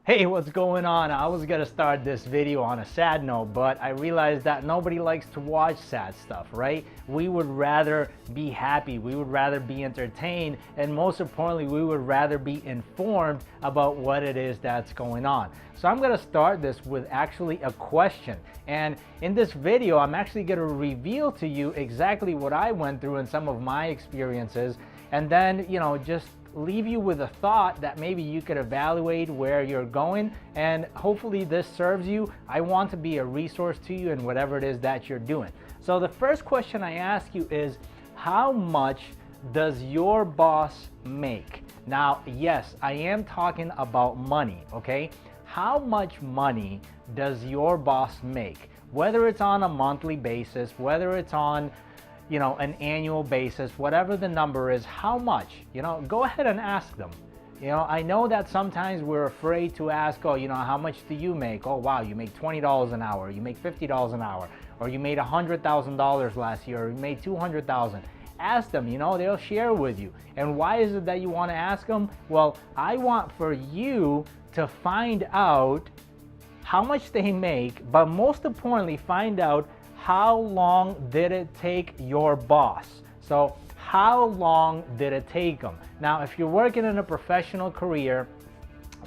Hey, what's going on? I was gonna start this video on a sad note, but I realized that nobody likes to watch sad stuff, right? We would rather be happy, we would rather be entertained, and most importantly, we would rather be informed about what it is that's going on. So I'm gonna start this with actually a question. And in this video, I'm actually gonna reveal to you exactly what I went through and some of my experiences, and then, just leave you with a thought that maybe you could evaluate where you're going, and hopefully this serves you. I want to be a resource to you in whatever it is that you're doing. So the first question I ask you is, how much does your boss make? Now, yes, I am talking about money, okay? How much money does your boss make? Whether it's on a monthly basis, whether it's on an annual basis, whatever the number is, how much, go ahead and ask them. I know that sometimes we're afraid to ask, how much do you make? Oh, wow, you make $20 an hour, you make $50 an hour, or you made $100,000 last year, or you made $200,000. Ask them, they'll share with you. And why is it that you want to ask them? Well, I want for you to find out how much they make, but most importantly, find out how long did it take your boss. So how long did it take them? Now, if you're working in a professional career,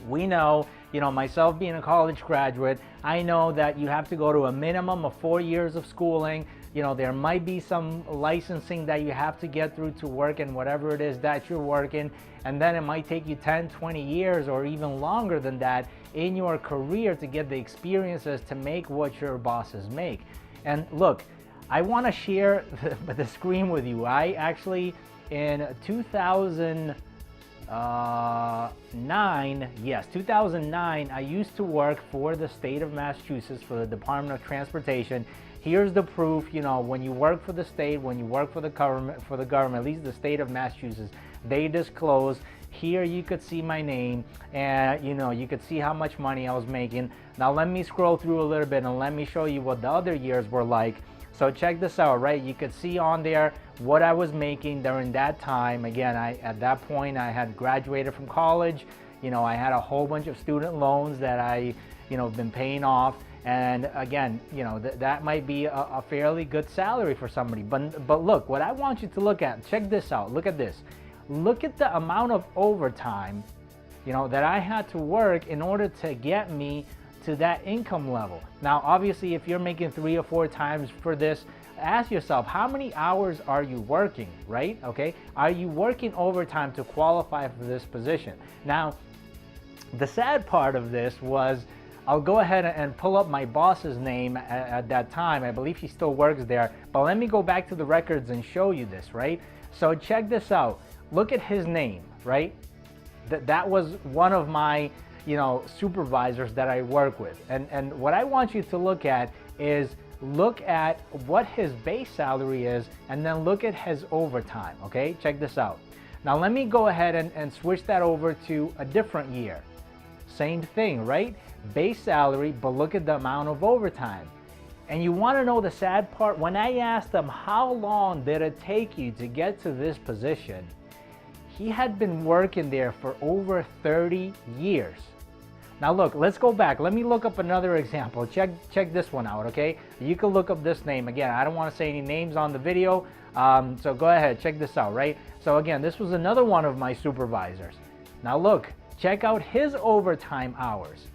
we know, myself being a college graduate, I know that you have to go to a minimum of 4 years of schooling. There might be some licensing that you have to get through to work in whatever it is that you're working. And then it might take you 10, 20 years or even longer than that in your career to get the experiences to make what your bosses make. And look, I want to share the screen with you. I actually, in 2009, I used to work for the state of Massachusetts for the Department of Transportation. Here's the proof, when you work for the state, when you work for the government, at least the state of Massachusetts, they disclose. Here you could see my name, and you could see how much money I was making. Now let me scroll through a little bit and let me show you what the other years were like. So check this out, right? You could see on there what I was making during that time. Again, at that point I had graduated from college. I had a whole bunch of student loans that I been paying off. And again, that might be a fairly good salary for somebody. But look, what I want you to look at, check this out, look at this. Look at the amount of overtime, that I had to work in order to get me to that income level. Now, obviously, if you're making 3 or 4 times for this, ask yourself, how many hours are you working, right? Okay, are you working overtime to qualify for this position? Now, the sad part of this was, I'll go ahead and pull up my boss's name at that time. I believe he still works there, but let me go back to the records and show you this, right? So check this out. Look at his name, right? That was one of my, supervisors that I work with. And what I want you to look at is look at what his base salary is, and then look at his overtime, okay? Check this out. Now let me go ahead and switch that over to a different year. Same thing, right? Base salary, but look at the amount of overtime. And you want to know the sad part? When I asked him, how long did it take you to get to this position? He had been working there for over 30 years. Now look, let's go back. Let me look up another example. Check this one out, okay? You can look up this name. Again, I don't want to say any names on the video, so go ahead, check this out, right? So again, this was another one of my supervisors. Now look, check out his overtime hours.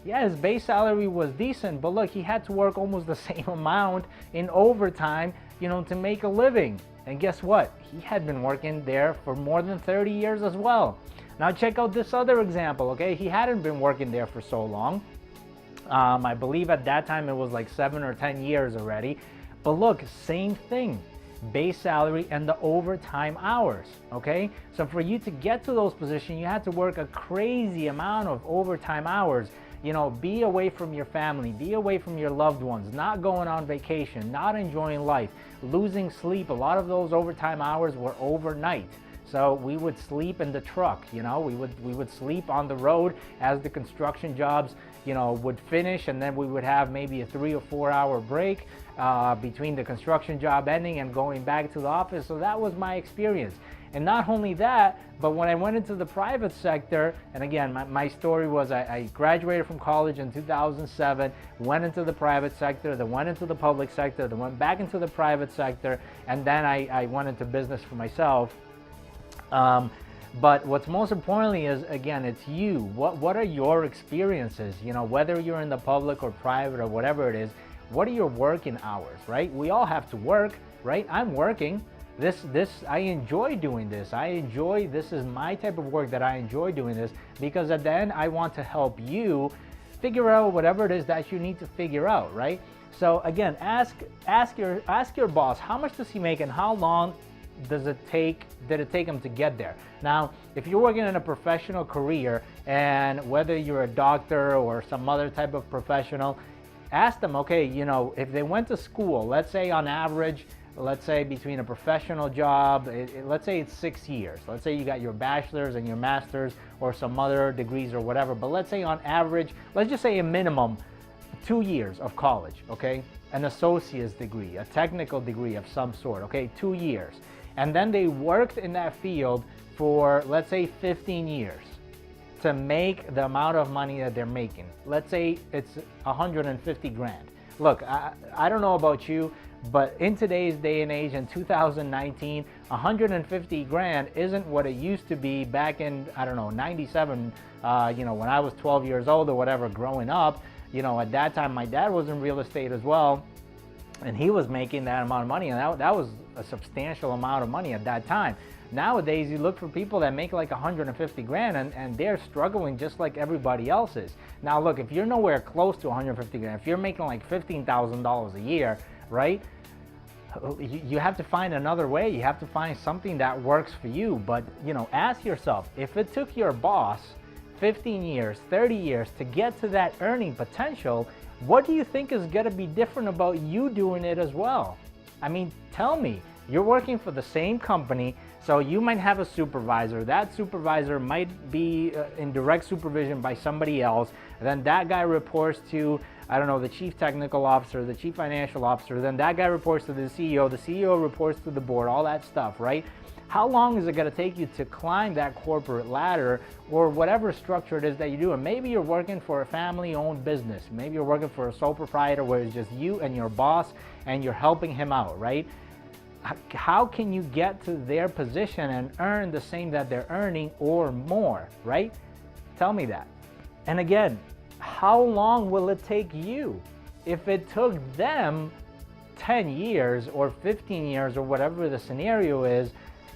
Yeah, his base salary was decent, but look, he had to work almost the same amount in overtime, to make a living. And guess what? He had been working there for more than 30 years as well. Now check out this other example, okay? He hadn't been working there for so long. I believe at that time it was like 7 or 10 years already. But look, same thing. Base salary and the overtime hours, okay? So for you to get to those positions, you had to work a crazy amount of overtime hours. Be away from your family, be away from your loved ones, not going on vacation, not enjoying life, losing sleep. A lot of those overtime hours were overnight. So we would sleep in the truck, we would sleep on the road as the construction jobs, would finish, and then we would have maybe a 3 or 4 hour break between the construction job ending and going back to the office. So that was my experience. And not only that, but when I went into the private sector, and again, my story was I graduated from college in 2007, went into the private sector, then went into the public sector, then went back into the private sector, and then I went into business for myself. But what's most importantly is, again, it's you. What are your experiences? Whether you're in the public or private or whatever it is, what are your working hours, right? We all have to work, right? I'm working. I enjoy doing this. This is my type of work that I enjoy doing this, because at the end I want to help you figure out whatever it is that you need to figure out, right? So again, ask your boss, how much does he make and how long did it take him to get there? Now, if you're working in a professional career, and whether you're a doctor or some other type of professional, ask them, okay, if they went to school, let's say on average, let's say between a professional job, let's say it's 6 years. Let's say you got your bachelor's and your master's or some other degrees or whatever. But let's say on average, let's just say a minimum 2 years of college, okay? An associate's degree, a technical degree of some sort, okay? 2 years. And then they worked in that field for, let's say, 15 years to make the amount of money that they're making. Let's say it's 150 grand. Look, I don't know about you, but in today's day and age, in 2019, 150 grand isn't what it used to be back in, 97, when I was 12 years old or whatever, growing up. At that time, my dad was in real estate as well, and he was making that amount of money, and that was a substantial amount of money at that time. Nowadays, you look for people that make like 150 grand, and they're struggling just like everybody else is. Now, look, if you're nowhere close to 150 grand, if you're making like $15,000 a year, right? You have to find another way. You have to find something that works for you. But, ask yourself, if it took your boss 15 years, 30 years to get to that earning potential, what do you think is going to be different about you doing it as well? I mean, tell me. You're working for the same company, so you might have a supervisor. That supervisor might be in direct supervision by somebody else. Then that guy reports to, the chief technical officer, the chief financial officer. Then that guy reports to the CEO. The CEO reports to the board, all that stuff, right? How long is it going to take you to climb that corporate ladder or whatever structure it is that you do? And maybe you're working for a family-owned business. Maybe you're working for a sole proprietor where it's just you and your boss and you're helping him out, right? How can you get to their position and earn the same that they're earning or more, right? Tell me that. And again, how long will it take you? If it took them 10 years or 15 years or whatever the scenario is,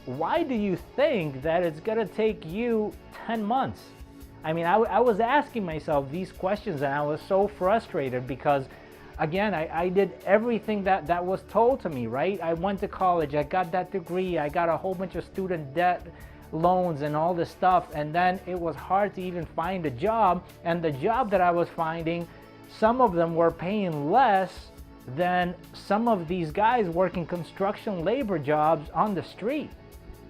why do you think that it's gonna take you 10 months? I mean, I was asking myself these questions and I was so frustrated because, again, I did everything that was told to me, right? I went to college, I got that degree, I got a whole bunch of student debt loans and all this stuff, and then it was hard to even find a job, and the job that I was finding, some of them were paying less than some of these guys working construction labor jobs on the street.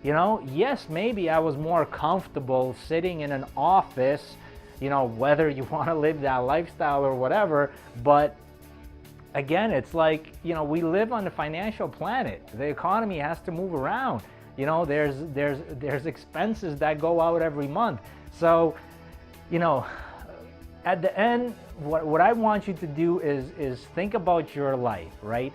Yes, maybe I was more comfortable sitting in an office, whether you want to live that lifestyle or whatever, but again, it's like, we live on a financial planet. The economy has to move around. There's expenses that go out every month. So, at the end, what I want you to do is think about your life, right?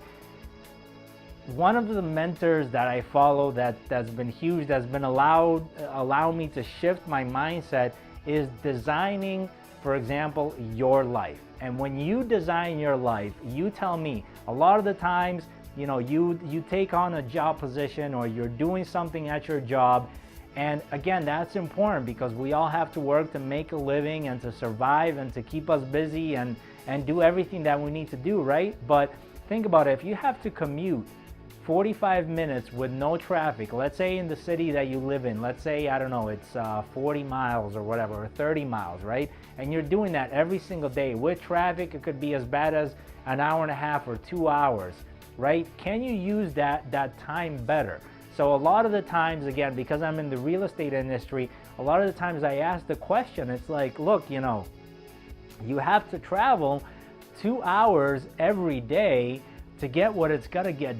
One of the mentors that I follow that's been huge, that's been allow me to shift my mindset is designing, for example, your life. And when you design your life, you tell me, a lot of the times, you take on a job position or you're doing something at your job. And again, that's important because we all have to work to make a living and to survive and to keep us busy and do everything that we need to do, right? But think about it, if you have to commute 45 minutes with no traffic, let's say in the city that you live in, let's say, it's 40 miles or whatever, or 30 miles, right? And you're doing that every single day with traffic. It could be as bad as an hour and a half or 2 hours, right? Can you use that time better? So a lot of the times, again, because I'm in the real estate industry, a lot of the times I ask the question, it's like, look, you know, you have to travel 2 hours every day to get what it's got to get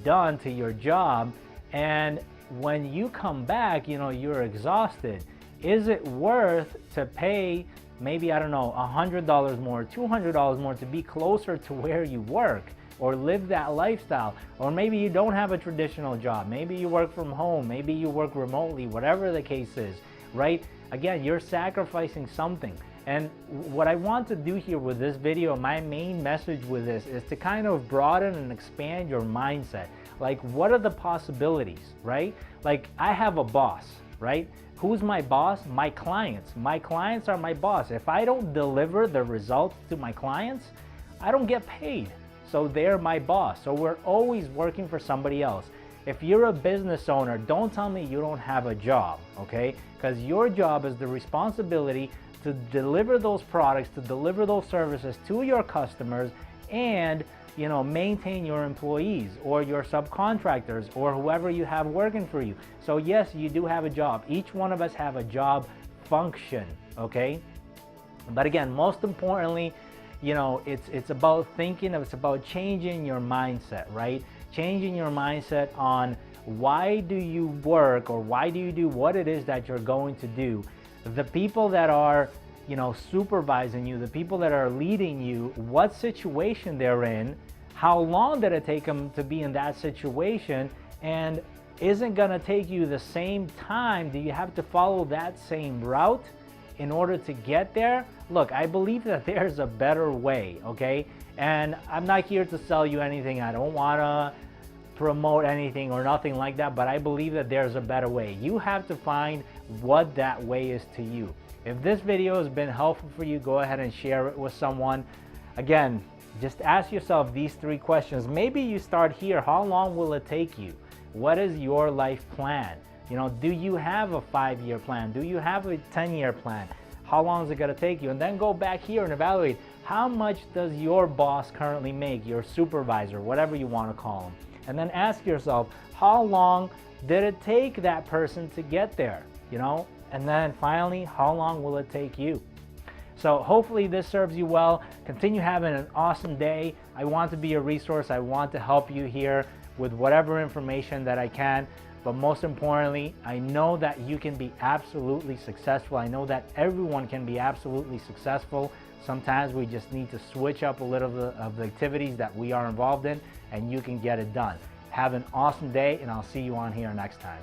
done to your job. And when you come back, you know, you're exhausted. Is it worth to pay maybe, I don't know, $100 more, $200 more to be closer to where you work or live that lifestyle? Or maybe you don't have a traditional job. Maybe you work from home. Maybe you work remotely, whatever the case is, right? Again, you're sacrificing something. And what I want to do here with this video, my main message with this is to kind of broaden and expand your mindset. Like, what are the possibilities, right? Like, I have a boss, right? Who's my boss? My clients. My clients are my boss. If I don't deliver the results to my clients, I don't get paid. So they're my boss. So we're always working for somebody else. If you're a business owner, don't tell me you don't have a job, okay? Because your job is the responsibility to deliver those products, to deliver those services to your customers, and, you know, maintain your employees or your subcontractors or whoever you have working for you. So yes, you do have a job. Each one of us have a job function, okay? But again, most importantly, you know, it's about thinking, it's about changing your mindset, right? Changing your mindset on why do you work, or why do you do what it is that you're going to do. The people that are, you know, supervising you, the people that are leading you, what situation they're in, how long did it take them to be in that situation, and isn't gonna take you the same time? Do you have to follow that same route in order to get there? Look, I believe that there's a better way, okay? And I'm not here to sell you anything. I don't wanna promote anything or nothing like that, but I believe that there's a better way. You have to find what that way is to you. If this video has been helpful for you, go ahead and share it with someone. Again, just ask yourself these 3 questions. Maybe you start here. How long will it take you? What is your life plan? You know, do you have a 5-year plan? Do you have a 10-year plan? How long is it going to take you? And then go back here and evaluate, how much does your boss currently make, your supervisor, whatever you want to call him. And then ask yourself, how long did it take that person to get there? You know, and then finally, how long will it take you? So hopefully this serves you well. Continue having an awesome day. I want to be a resource. I want to help you here with whatever information that I can. But most importantly, I know that you can be absolutely successful. I know that everyone can be absolutely successful. Sometimes we just need to switch up a little bit of the activities that we are involved in, and you can get it done. Have an awesome day, and I'll see you on here next time.